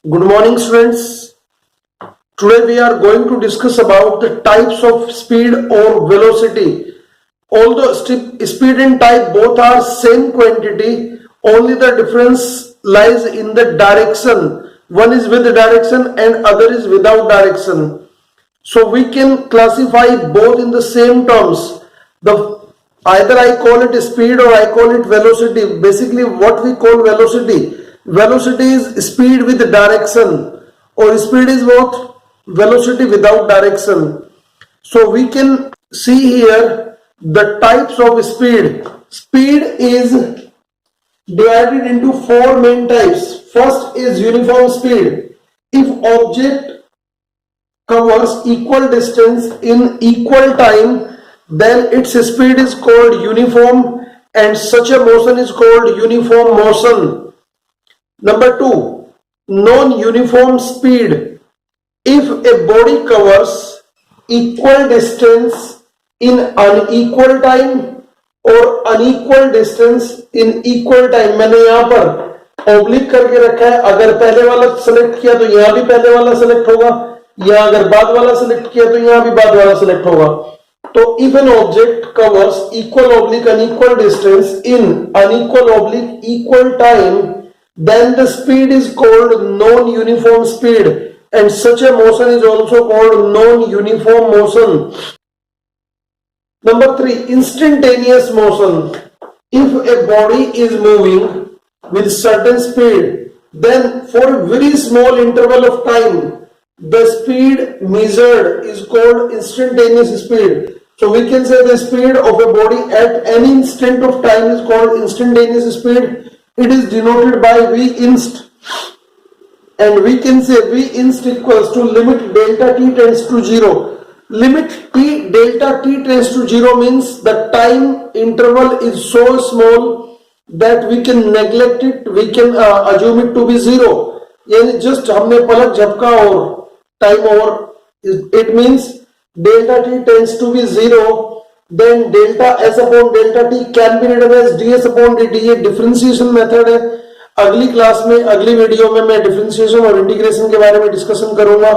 Good morning, students. Today we are going to discuss about the types of speed or velocity. Although speed and type both are same quantity, only the difference lies in the direction. One is with direction and other is without direction. So we can classify both in the same terms. Either I call it speed or I call it velocity. Basically, what we call velocity. Velocity is speed with direction, or speed is what? Velocity without direction. So we can see here the types of speed. Speed is divided into four main types. First is uniform speed. If object covers equal distance in equal time, then its speed is called uniform, and such a motion is called uniform motion. Number two, non-uniform speed. If a body covers equal distance in unequal time or unequal distance in equal time, मैंने यहाँ पर oblique करके रखा है. अगर पहले वाला select किया तो यहाँ भी पहले वाला सेलेक्ट होगा, यहाँ अगर बाद वाला सेलेक्ट किया तो यहाँ भी बाद वाला सेलेक्ट होगा. तो if an object covers equal oblique unequal distance in unequal oblique equal time, then the speed is called non-uniform speed, and such a motion is also called non-uniform motion. Number three, instantaneous motion. If a body is moving with certain speed, then for a very small interval of time, the speed measured is called instantaneous speed. So we can say the speed of a body at any instant of time is called instantaneous speed. It is denoted by V inst, and we can say V inst equals to limit delta t tends to 0. Limit t delta t tends to 0 means the time interval is so small that we can neglect it, we can assume it to be 0. यानी just हमने पलक झपका और time over, it means delta t tends to be 0. Then delta s upon delta t can be written as ds upon dt. ये differentiation method है. अगली class में, अगली video में मैं डिफरेंशिएशन और इंटीग्रेशन के बारे में डिस्कशन करूंगा.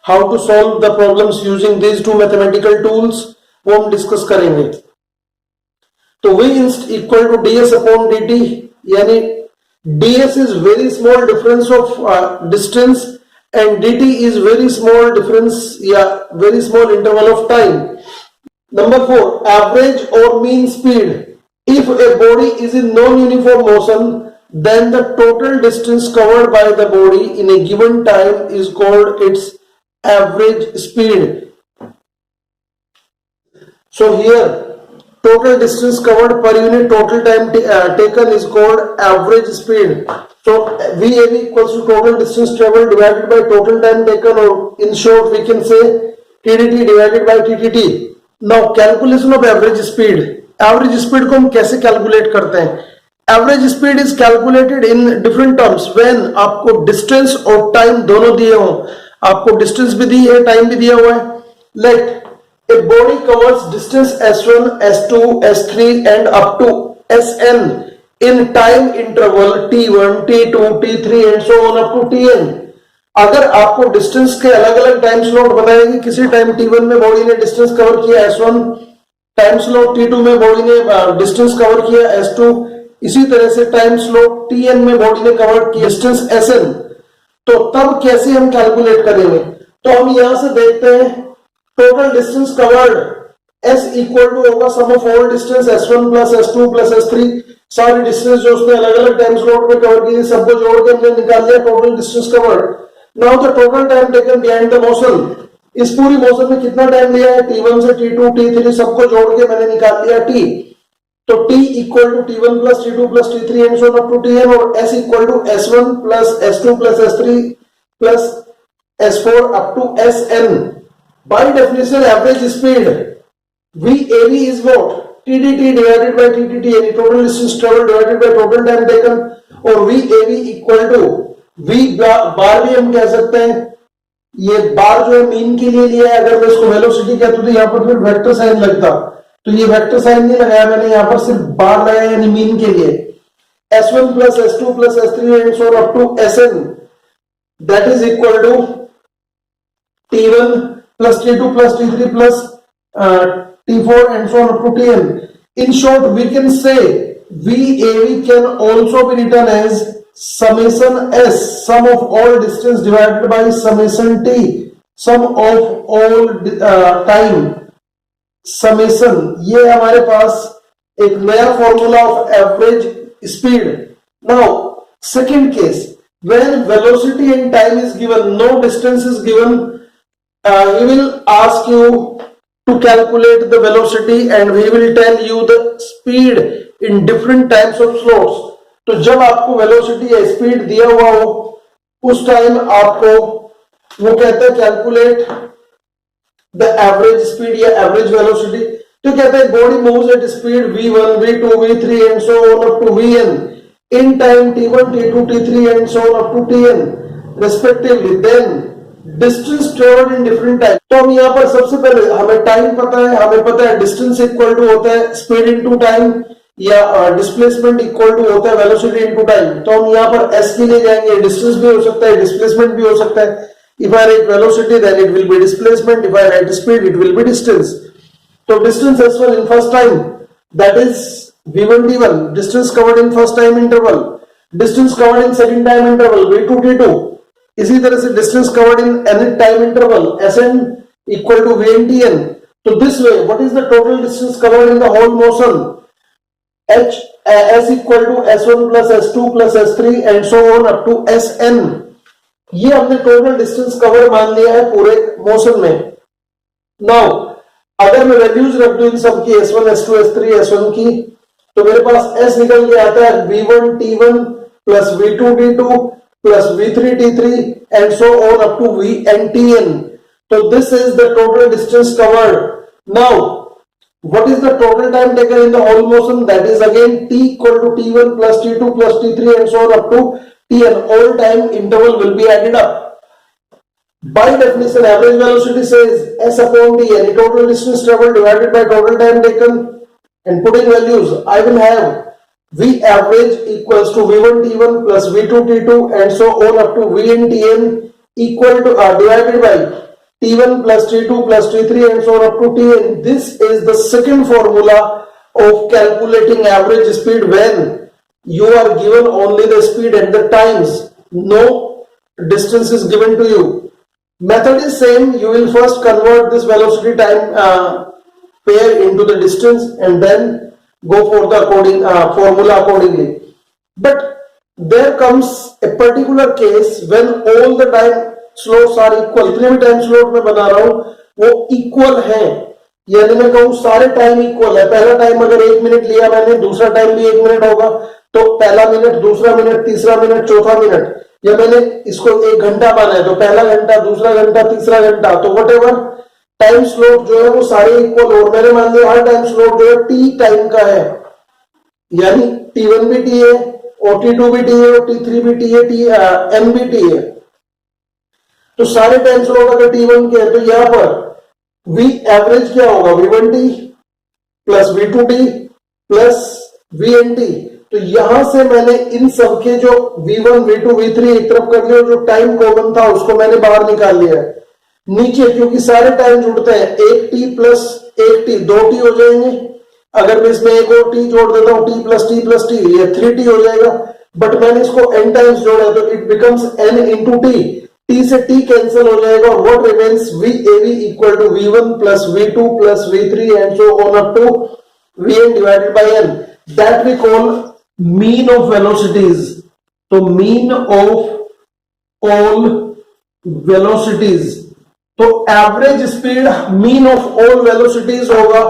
How to solve the problems using these two mathematical tools, वो हम डिस्कस करेंगे. तो v inst equal to ds upon dt, यानी ds is very small difference of distance and dt is very small difference, very small interval of time. Number four, average or mean speed. If a body is in non-uniform motion, then the total distance covered by the body in a given time is called its average speed. So here, total distance covered per unit total time taken is called average speed. So VAB equals to total distance traveled divided by total time taken, or in short we can say TDT divided by TTT. Now calculation of average speed. Average speed को हम कैसे calculate करते हैं? Average speed is calculated in different terms when आपको distance और time दोनों दिए हों. आपको distance भी दी है, time भी दिया हुआ है. Let a body covers distance S1, S2, S3 and up to Sn in time interval t1, t2, t3 and so on up to tn. अगर आपको डिस्टेंस के अलग अलग टाइम स्लॉट बताया कि किसी टाइम t1 में बॉडी ने डिस्टेंस कवर किया S1, टाइम स्लॉट t2 में बॉडी ने डिस्टेंस कवर किया S2, इसी तरह से टाइम स्लॉट tn में बॉडी ने कवर किया डिस्टेंस Sn, तो तब कैसे हम कैलकुलेट करेंगे? तो हम यहां से देखते हैं total distance covered S equal to होगा sum of all distance S1 plus S2 plus S3. सारी डिस्टेंस जो उसने अलग अलग टाइम स्लॉट में कवर की सबको जोड़ के हमने निकाल लिया total distance covered. Now the total time taken behind the motion. इस पूरी मोशन में कितना टाइम लिया है? t1 से t2 t3 सबको जोड़ के मैंने निकाल लिया t. तो t equal to t1 plus t2 plus t3 and so on up to tn, और s equal to s1 plus s2 plus s3 plus s4 up to sn. By definition average speed VAB is what? TDT divided by TTT, यानी total distance traveled divided by total time taken, और VAB equal to V बार भी हम कह सकते हैं. ये बार जो है मीन के लिए लिया है. अगर मैं इसको वेलोसिटी कहता तो यहाँ पर फिर वेक्टर साइन लगता, तो ये वेक्टर साइन नहीं लगाया मैंने, यहाँ पर सिर्फ बार लगाया यानी मीन के लिए. S1 plus S2 plus S3 and so on up to Sn. that is equal to T1 plus T2 plus T3 plus T4 and so on up to Tn. In short, we can say VAV can also be written as summation S, sum of all distance divided by summation T, sum of all time summation. ये हमारे पास एक नया formula of average speed. Now second case, when velocity and time is given, no distance is given, he will ask you to calculate the velocity and we will tell you the speed in different types of slots. तो जब आपको velocity या speed दिया हुआ हो उस time आपको वो कहता है कैलकुलेट द एवरेज स्पीड या एवरेज वेलोसिटी. तो कहता है body moves at speed v1 v2 v3 and so on up to vn in time t1 t2 t3 and so on up to tn respectively. Then distance traveled in different time. तो हम यहाँ पर सबसे पहले हमें time पता है, हमें पता है डिस्टेंस इक्वल टू होता है स्पीड इनटू टाइम या डिस्प्लेसमेंट इक्वल टू होता है वेलोसिटी इनटू टाइम. तो हम यहाँ पर s के लिए जाएंगे. डिस्टेंस भी हो सकता है, डिस्प्लेसमेंट भी हो सकता है. If I write velocity then it will be displacement. If I write speed it will be distance. So distance as well in first time, that is v1 t1, distance covered in first time interval. Distance covered in second time interval v2 t2. इसी तरह से distance covered in nth time interval Sn equal to vn tn. So this way, what is the total distance covered in the whole motion? H s equal to s1 plus s2 plus s3 and so on up to sn. ये हमने total distance cover मान लिया है पूरे motion में. Now अगर मैं values रख दूं इन सब की s1 s2 s3 s1 की, तो मेरे पास s निकल के आता है v1 t1 plus v2 t2 plus v3 t3 and so on up to vn tn. So this is the total distance covered. Now what is the total time taken in the whole motion? That is again t equal to t1 plus t2 plus t3 and so on up to tn. All time interval will be added up. By definition, average velocity says s upon t, any total distance traveled divided by total time taken, and putting values, I will have v average equals to v1 t1 plus v2 t2 and so on up to vn tn equal to divided by t1 plus t2 plus t3 and so on up to tn. This is the second formula of calculating average speed when you are given only the speed and the times, no distance is given to you. Method is same. You will first convert this velocity time pair into the distance and then go for the formula accordingly. But there comes a particular case when all the time slots are equal. जितने भी time slot मैं बना रहा हूं वो equal हैं, यानी मैं कहूं सारे टाइम इक्वल है. पहला टाइम अगर 1 मिनट लिया मैंने, दूसरा टाइम भी 1 मिनट होगा, तो पहला मिनट, दूसरा मिनट, तीसरा मिनट, चौथा मिनट. या मैंने इसको 1 घंटा माना है तो पहला घंटा, दूसरा घंटा, तीसरा घंटा. तो वटेवर टाइम स्लॉट जो है वो सारे इक्वल. और मैंने मान लिया हर टाइम स्लॉट जो है टी टाइम का है, यानी t1 भी t है और t2 भी t है और t3 भी t है, n भी t है. तो सारे टाइम स्लॉट अगर t1 के हैं तो यहां पर v एवरेज क्या होगा? v1 t plus v2 t plus vn t. तो यहां से मैंने इन सब के जो v1 v2 v3 एक तरफ कर लिया, जो टाइम कॉमन था उसको मैंने बाहर निकाल लिया है. नीचे क्योंकि सारे टाइम जुड़ते हैं, 1 t प्लस 1 t 2 t हो जाएंगे. अगर मैं इसमें एक और t जोड़ देता हूं, t प्लस t, ये 3t हो जाएगा. बट मैंने इसको n टाइम्स जोड़ा है तो it becomes n into t. t से t कैंसिल हो जाएगा और what remains vav equal to v1 plus v2 plus v3 and so on up to vn divided by n. That we call mean of velocities. तो mean of all velocities. तो average speed mean of all velocities होगा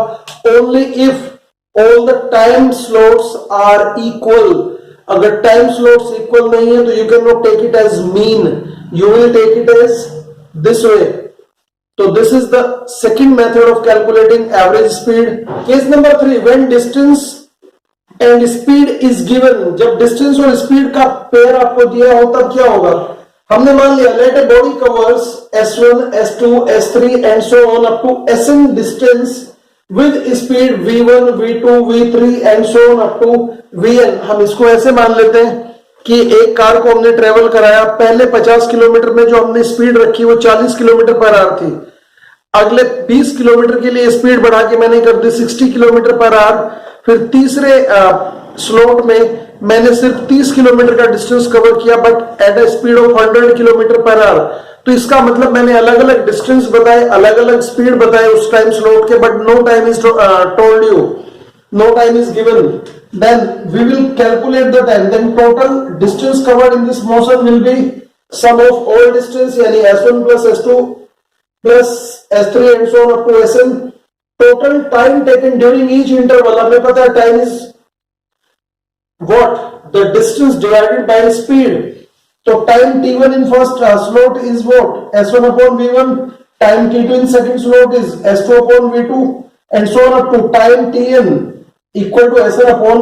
only if all the time slots are equal. अगर time slots equal नहीं है तो you cannot take it as mean, you will take it as this way. So this is the second method of calculating average speed. Case number 3, when distance and speed is given. जब distance और speed का pair आपको दिया हो तब क्या होगा? हमने मान लिया let a body covers s1 s2 s3 and so on up to sn distance with speed v1 v2 v3 and so on up to vn. हम इसको ऐसे मान लेते हैं कि एक कार को हमने ट्रेवल कराया, पहले 50 किलोमीटर में जो हमने स्पीड रखी वो 40 किलोमीटर पर आवर थी, अगले 20 किलोमीटर के लिए स्पीड बढ़ा के मैंने कर दी 60 किलोमीटर पर आवर, फिर तीसरे स्लॉट में मैंने सिर्फ 30 किलोमीटर का डिस्टेंस कवर किया but at a speed of 100 kilometre per hour. तो इसका मतलब मैंने अलग अलग डिस्टेंस बताए, अलग अलग स्पीड बताए उस टाइम स्लॉट के, but no time is told you, no time is given. Then we will calculate the time. Then total distance covered in this motion will be sum of all distance, यानी s1 plus s2 plus s3 and so on up to sn. Total time taken during each interval, हमें पता है time is what? The distance divided by speed. So time t1 in first slot is what? s1 upon v1. Time t2 in second slot is s2 upon v2 and so on up to time tn equal to S N upon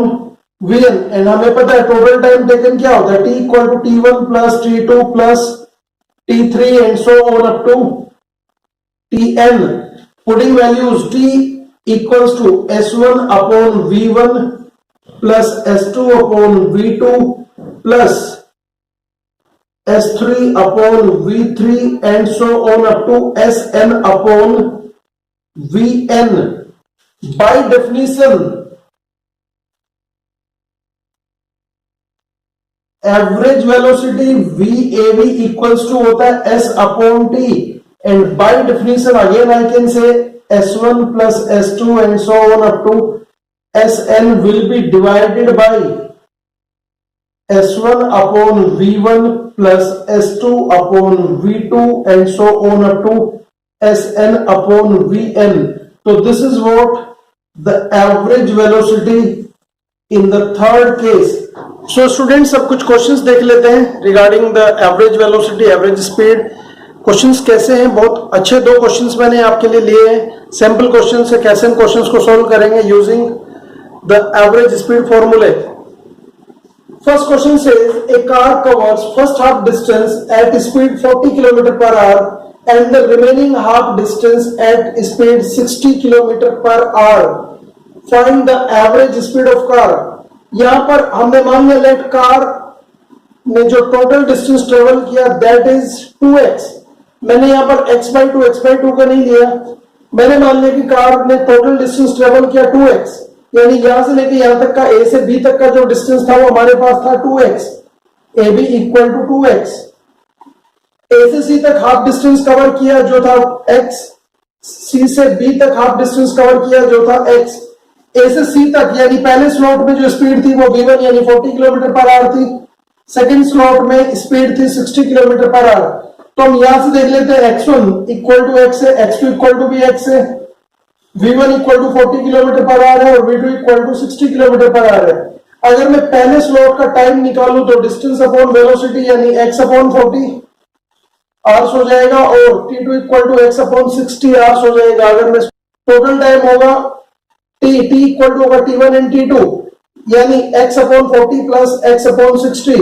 V N. And हमें पता है total time taken क्या होता है, T equal to T one plus T two plus T three and so on up to T N. Putting values T equals to S one upon V one plus S two upon V two plus S three upon V three and so on up to S N upon V N. By definition average velocity VAV equals to होता है S upon T and by definition again I can say S1 plus S2 and so on up to SN will be divided by S1 upon V1 plus S2 upon V2 and so on up to SN upon VN। तो this is what the average velocity in the third case. So students अब कुछ questions देख लेते हैं regarding the average velocity, average speed. Questions कैसे हैं, बहुत अच्छे दो क्वेश्चंस मैंने आपके लिए लिए हैं, सैंपल क्वेश्चंस है, कैसे हम क्वेश्चंस को सॉल्व करेंगे यूजिंग द एवरेज स्पीड फॉर्मूले। First question says a car covers first half distance at speed 40 kilometre per hour and the remaining half distance at speed 60 kilometre per hour. Find the average speed of car. यहां पर हमने मान लिया let car ने जो total distance travel किया that is 2x। मैंने यहां पर x by 2 का नहीं लिया, मैंने मान लिया कि कार ने टोटल डिस्टेंस ट्रेवल किया 2x, यानी यहां से लेके यहां तक का a से b तक का जो डिस्टेंस था वो हमारे पास था 2x, ab equal to 2x। a से c तक हाफ डिस्टेंस कवर किया जो था x, c से b तक हाफ डिस्टेंस कवर किया जो था x। ए से सी तक यानी पहले स्लॉट में जो स्पीड थी वो v1 यानी 40 किलोमीटर पर आवर थी, सेकंड स्लॉट में स्पीड थी 60 किलोमीटर पर आवर। तो हम यहां से देख लेते हैं x1 इक्वल टू x है, x2 इक्वल टू भी x है, v1 equal to 40 kilometre per hour है और v2 equal to 60 kilometre per hour है। अगर मैं पहले स्लॉट का टाइम निकालूं तो डिस्टेंस अपॉन वेलोसिटी यानी x अपॉन 40 आवर्स हो जाएगा और t2 equal to x upon 60 hours हो जाएगा। अगर मैं टोटल टाइम होगा t इक्वल टू होगा t1 एंड t2 यानी x upon 40 plus x upon 60,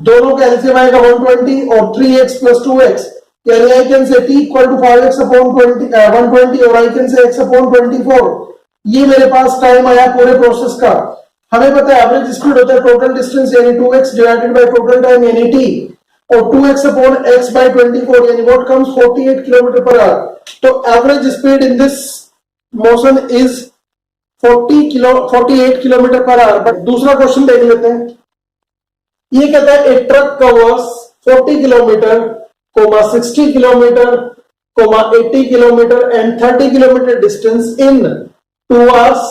दोनों का एलसीएम आएगा 120 और 3x प्लस 2x यानी I can say t equal to 5x upon 120 और I can say x upon 24। ये मेरे पास टाइम आया पूरे प्रोसेस का। हमें पता है एवरेज स्पीड होता है टोटल डिस्टेंस यानी 2x divided by total time यानी t और 2x अपॉन x बाय 24 यानी what comes 48 kilometre per hour. तो average speed in this motion is 48 kilometre per hour. But दूसरा क्वेश्चन देख लेते हैं, ये कहता है a truck covers 40 kilometre, 60 kilometre, 80 kilometre and 30 kilometre distance in 2 hours,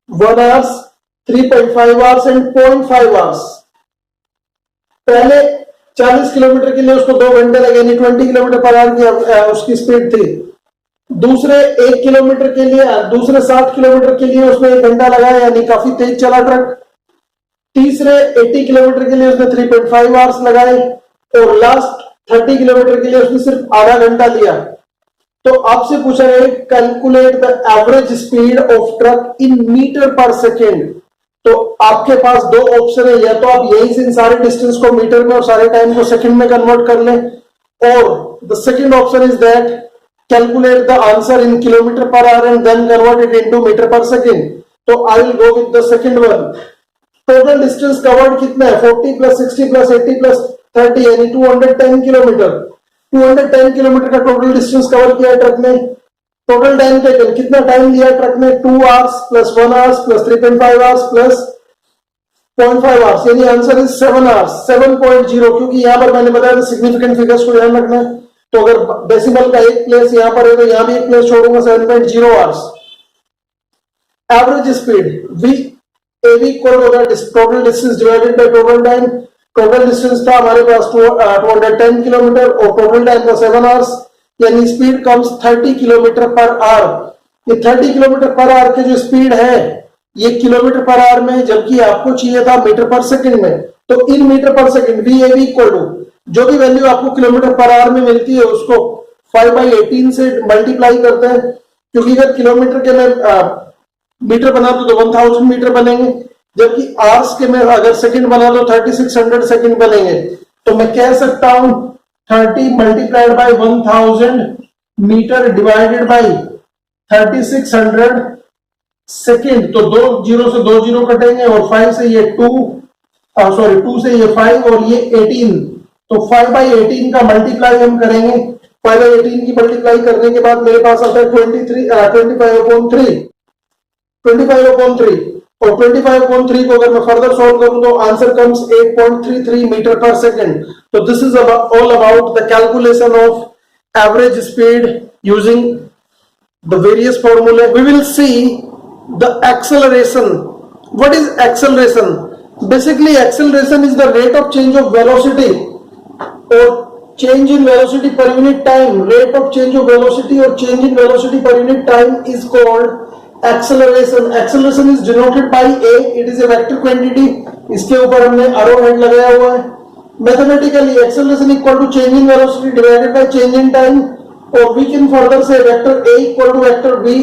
1 hours, 3.5 hours and 0.5 hours। पहले 40 kilometre के लिए उसको 2 घंटे लगे यानी 20 किलोमीटर पर आवर की उसकी स्पीड थी। दूसरे 1 किलोमीटर के लिए, दूसरे 60 किलोमीटर के लिए उसने 1 घंटा लगाया यानी काफी तेज चला ट्रक। तीसरे 80 किलोमीटर के लिए उसने 3.5 आवर्स लगाए और लास्ट 30 किलोमीटर के लिए उसने सिर्फ आधा घंटा लिया। तो आपसे पूछा है calculate the average speed of truck in metre per second. तो आपके पास दो ऑप्शन है, या तो आप यही से इन सारे डिस्टेंस को मीटर में और सारे टाइम को सेकंड में कन्वर्ट कर लें, और the second option is that calculate the answer in kilometer per hour and then convert it into meter per second. So I will go with the second one. Total distance covered कितना है 40 plus 60 plus 80 plus 30 यानी 210 kilometre. 210 kilometre का total distance cover किया है truck ने। Total time taken, कितना time लिया truck ने 2 hours plus 1 hours plus 3.5 hours plus 0.5 hours, यानी आंसर इज 7 आवर्स 7.0। क्योंकि यहां पर मैंने बताया सिग्निफिकेंट फिगर्स को ध्यान रखना है, तो अगर डेसिमल का एक प्लेस यहां पर है तो यहां भी एक प्लेस छोड़ूंगा 7.0 hours. Average speed v av equal होगा total distance divided by total time. Total distance था हमारे पास 210 किलोमीटर और टोटल टाइम था 7 आवर्स, यानी speed comes 30 kilometre per hour. ये 30 किलोमीटर पर आवर की जो स्पीड है ये किलोमीटर पर आवर में, जबकि आपको चाहिए था मीटर पर सेकंड में। तो इन metre per second VAV equal to जो भी वैल्यू आपको किलोमीटर पर आवर में मिलती है उसको 5/18 से मल्टीप्लाई करते हैं, क्योंकि अगर किलोमीटर के में मीटर बना तो 1000 मीटर बनेंगे, जबकि आवर्स के में अगर सेकंड बना तो 3600 सेकंड बनेंगे। तो मैं कह सकता हूं 30 multiplied by 1000 metre divided by 3600 second. तो 2 जीरो से 2 जीरो कटेंगे और 5 से ये 2 से ये 5 और ये 18। तो 5/18 का मल्टीप्लाई हम करेंगे। 5/18 की मल्टीप्लाई करने के बाद मेरे पास आता है 25/3 और 25/3 को अगर मैं फर्दर सॉल्व करूं तो answer comes 8.33 metre per second. तो this is all about the calculation of average speed using the various फॉर्मूले। We will see the acceleration. What is acceleration? Basically acceleration is the rate of change of velocity और change in velocity per unit time. Rate of change of velocity or change in velocity per unit time is called acceleration. Acceleration is denoted by a. It is a vector quantity. इसके ऊपर हमने arrow head लगाया हुआ है। Mathematically, acceleration equal to change in velocity divided by change in time, or we can further say vector a equal to vector v,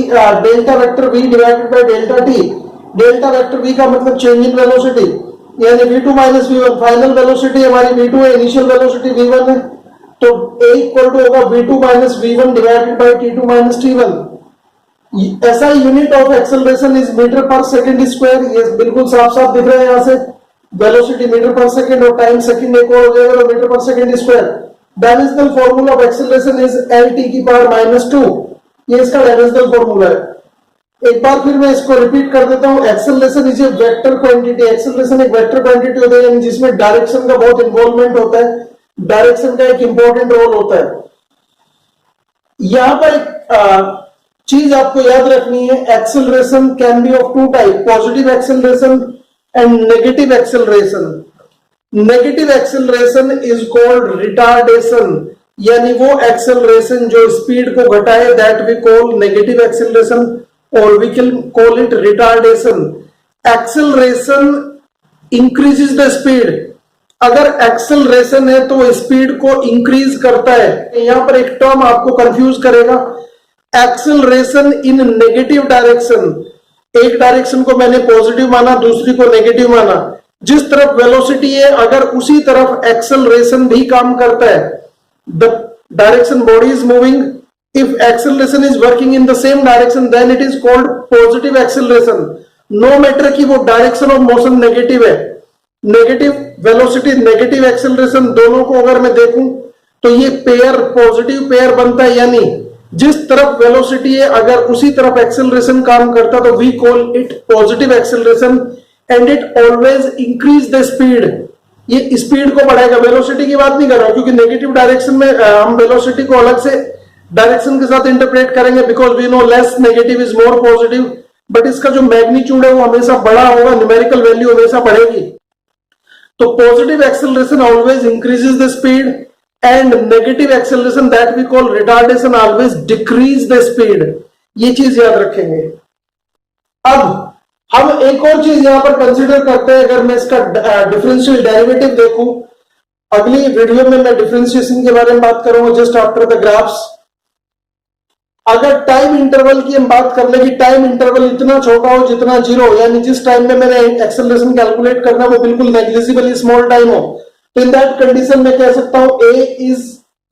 delta vector v divided by delta t. Delta vector v का मतलब change in velocity, यानी v2 minus v1। Final velocity हमारी v2 है, initial velocity v1 है, तो a equal to होगा v2 minus v1 divided by t2 minus t1। ऐसा unit of acceleration is metre per second square. ये बिल्कुल साफ साफ दिख रहा है यहां से, वेलोसिटी मीटर पर सेकंड और टाइम सेकंड एक और हो जाएगा तो metre per second square. Dimensional formula of acceleration is lt की पावर -2। ये इसका डायमेंशनल फार्मूला है। एक बार फिर मैं इसको रिपीट कर देता हूं। Acceleration is a vector quantity. Acceleration एक वेक्टर क्वांटिटी होता है जिसमें डायरेक्शन का बहुत इन्वॉल्वमेंट होता है, डायरेक्शन का एक इंपॉर्टेंट रोल होता है। यहां पर एक चीज आपको याद रखनी है, acceleration can be of two type, positive acceleration and negative acceleration. Negative acceleration is called retardation, यानी वो एक्सेलरेशन जो स्पीड को घटाए, that we call negative acceleration और we can call it retardation. Acceleration increases the speed. अगर acceleration है तो speed को इंक्रीज करता है। यहां पर एक टर्म आपको कंफ्यूज करेगा, एक्सेलरेशन इन नेगेटिव डायरेक्शन। एक डायरेक्शन को मैंने पॉजिटिव माना, दूसरी को नेगेटिव माना। जिस तरफ वेलोसिटी है अगर उसी तरफ एक्सेलरेशन भी काम करता है, the direction body is moving, if acceleration is working in the same direction then it is called positive acceleration. No matter कि वो डायरेक्शन ऑफ मोशन नेगेटिव है, नेगेटिव वेलोसिटी नेगेटिव एक्सेलरेशन दोनों को अगर मैं देखूं तो ये पेयर पॉजिटिव पेयर बनता है, यानी जिस तरफ वेलोसिटी है अगर उसी तरफ एक्सेलरेशन काम करता तो we call it positive acceleration and it always increase the speed. ये स्पीड को बढ़ाएगा, वेलोसिटी की बात नहीं कर रहा क्योंकि नेगेटिव डायरेक्शन में हम वेलोसिटी को अलग से डायरेक्शन के साथ इंटरप्रेट करेंगे because we know less negative is more positive, but इसका जो मैग्नीट्यूड है वो हमेशा बड़ा होगा, न्यूमेरिकल वैल्यू हमेशा बढ़ेगी। तो positive acceleration always increases the speed and negative acceleration that we call retardation always decrease the speed. ये चीज याद रखेंगे। अब हम एक और चीज यहां पर कंसीडर करते हैं, अगर मैं इसका डिफरेंशियल डेरिवेटिव देखूं, अगली वीडियो में मैं डिफरेंशिएशन के बारे में बात करूंगा जस्ट आफ्टर द ग्राफ्स। अगर टाइम इंटरवल की हम बात कर ले कि टाइम इंटरवल इतना छोटा हो जितना 0, यानी जिस टाइम में मैंने एक्सेलरेशन कैलकुलेट करना वो बिल्कुल नेग्लिजिबली स्मॉल टाइम हो, तो इन दैट कंडीशन में कह सकता हूं a is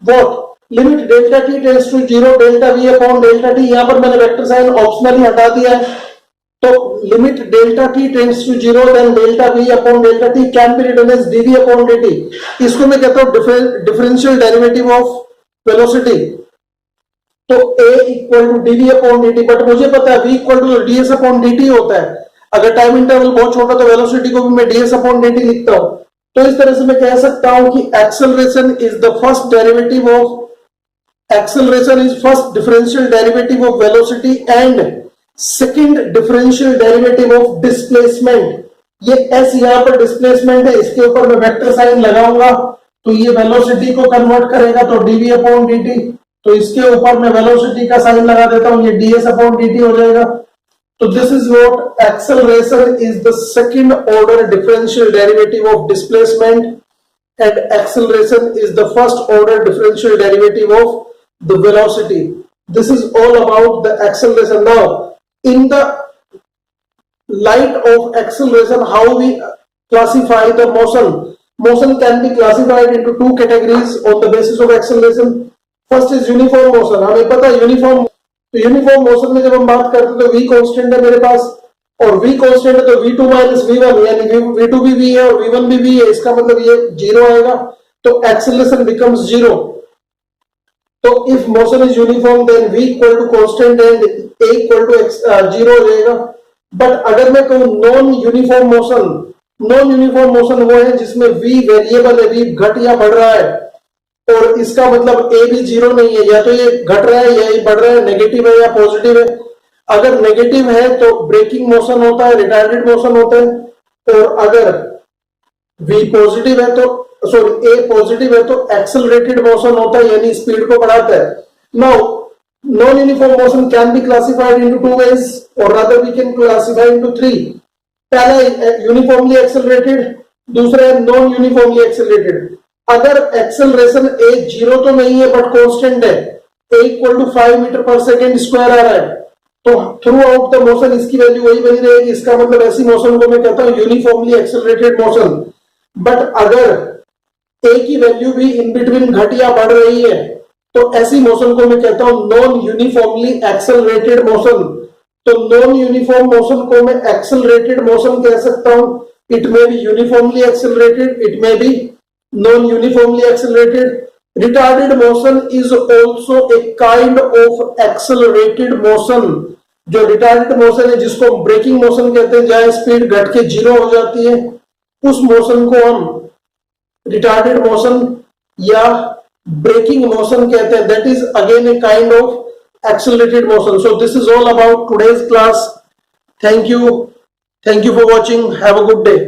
what limit delta t tends to 0 delta v upon delta t। यहां पर मैंने वेक्टर साइन ऑप्शनली हटा दिया है। तो limit delta T tends to zero then delta V upon delta T can be written as DV upon dt। इसको मैं कहता हूं डिफरेंशियल डेरिवेटिव ऑफ वेलोसिटी। तो a equal to DV upon dt, but मुझे पता है v equal to ds upon dt होता है। अगर टाइम इंटरवल बहुत छोटा तो वेलोसिटी को भी मैं ds अपॉन dt लिखता हूं। तो इस तरह से मैं कह सकता हूं कि acceleration is the first derivative of acceleration is first differential derivative of velocity and second differential derivative of displacement. ये s यहां पर डिस्प्लेसमेंट है, इसके ऊपर मैं वेक्टर साइन लगाऊंगा तो ये वेलोसिटी को कन्वर्ट करेगा तो dv अपॉन dt। तो इसके ऊपर मैं वेलोसिटी का साइन लगा देता हूं, ये ds अपॉन dt हो जाएगा। तो this is what acceleration is the second order differential derivative of displacement and acceleration is the first order differential derivative of the velocity. This is all about the acceleration. Now in the light of acceleration, how we classify the motion can be classified into two categories on the basis of acceleration. First is uniform motion। हमें पता है uniform motion में जब हम बात करते हैं तो v कांस्टेंट है मेरे पास, और v कांस्टेंट है तो v2 माइनस v1 यानी v2 भी v है और v1 भी v है, इसका मतलब ये जीरो आएगा तो एक्सेलरेशन बिकम्स जीरो। तो if motion is uniform then v equal to constant and a equal to zero हो जाएगा। बट अगर मैं कहूं नॉन यूनिफॉर्म मोशन वो है जिसमें v वेरिएबल है, v घट या बढ़ रहा है, और इसका मतलब a भी जीरो नहीं है, या तो ये घट रहा है या ये बढ़ रहा है, नेगेटिव है या पॉजिटिव है। अगर नेगेटिव है तो ब्रेकिंग मोशन होता है, रिटार्डेड मोशन होता है, और अगर v पॉजिटिव है तो a पॉजिटिव है तो एक्सेलरेटेड मोशन होता है, यानी स्पीड को बढ़ाता है। Now non-uniform motion can be classified into two ways, or rather we can classify into three। पहला है यूनिफॉर्मली एक्सेलरेटेड, दूसरा है नॉन यूनिफॉर्मली एक्सेलरेटेड। अगर एक्सेलरेशन a जीरो तो नहीं है बट कांस्टेंट है, a equal to 5 metre per second square आ रहा है, तो थ्रू आउट द मोशन इसकी वैल्यू वही बनी रहेगी। इसका मतलब ऐसी मोशन को मैं कहता हूं यूनिफॉर्मली एक्सेलरेटेड मोशन। बट अगर a की वैल्यू भी इन बिटवीन घट या बढ़ रही है तो ऐसी मोशन को मैं कहता हूं नॉन यूनिफॉर्मली एक्सेलरेटेड मोशन। तो नॉन यूनिफॉर्म मोशन को मैं एक्सेलरेटेड मोशन कह सकता हूं। It may be uniformly accelerated, it may be non uniformly accelerated. Retarded motion is also a kind of accelerated motion. जो रिटार्डेड मोशन है जिसको हम ब्रेकिंग मोशन कहते हैं, जहां स्पीड घट के जीरो हो जाती है, उस मोशन को हम रिटार्डेड मोशन या ब्रेकिंग मोशन कहते हैं। That is again a kind of accelerated motion. So this is all about today's class. Thank you for watching. Have a good day.